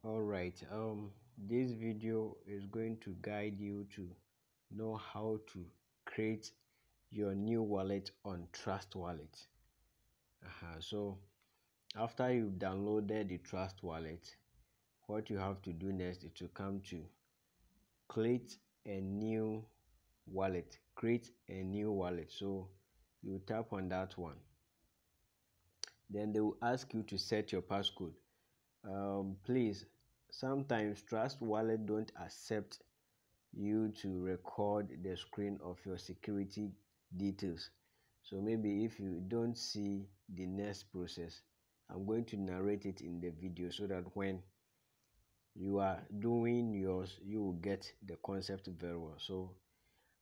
All right, this video is going to guide you to know how to create your new wallet on Trust Wallet. So after you've downloaded the Trust Wallet, what you have to do next is to come to create a new wallet. Create a new wallet. So you tap on that one. Then they will ask you to set your passcode. Please, sometimes Trust Wallet don't accept you to record the screen of your security details. So maybe if you don't see the next process, I'm going to narrate it in the video so that when you are doing yours, you will get the concept very well. So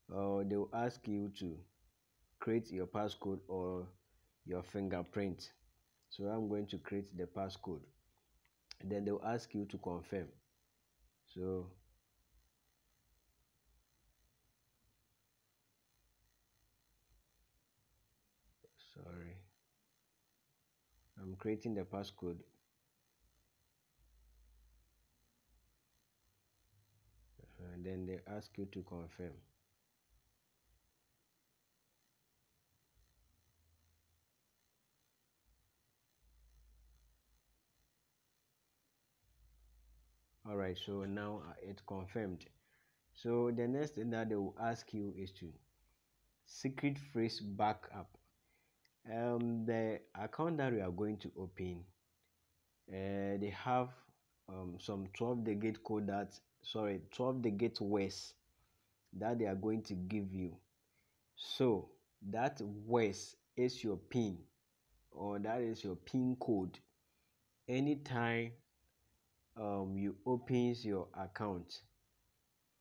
they will ask you to create your passcode or your fingerprint. So I'm going to create the passcode. Then they'll ask you to confirm. So sorry, I'm creating the passcode. And then they ask you to confirm. All right, so now it's confirmed. So the next thing that they will ask you is to secret phrase backup. The account that we are going to open, they have some 12 digit code that 12 digit words that they are going to give you. So that words is your pin, or that is your pin code. Anytime you opens your account,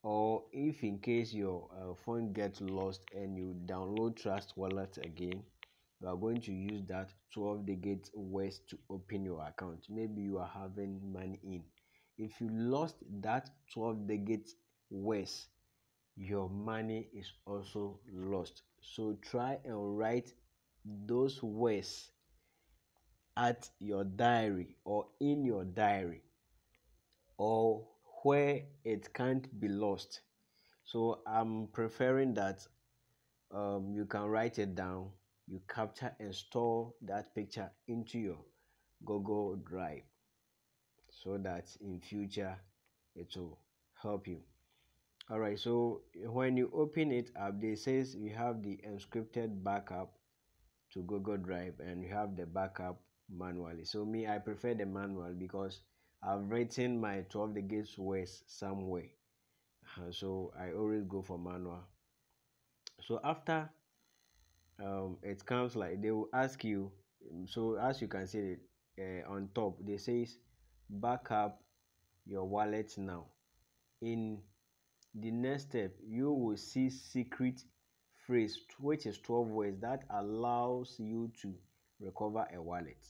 or if in case your phone gets lost and you download Trust Wallet again, you are going to use that 12 digit words to open your account. Maybe you are having money in. If you lost that 12 digit words, your money is also lost. So try and write those words at your diary or in your diary, or where it can't be lost. So I'm preferring that you can write it down, you capture and store that picture into your Google Drive so that in future it will help you. All right, so when you open it up, they says you have the encrypted backup to Google Drive and you have the backup manually. So me, I prefer the manual because I've written my 12 digits words somewhere. So I always go for manual. So after it comes, like they will ask you, so as you can see on top, they says backup your wallet now. In the next step, you will see secret phrase, which is 12 words that allows you to recover a wallet.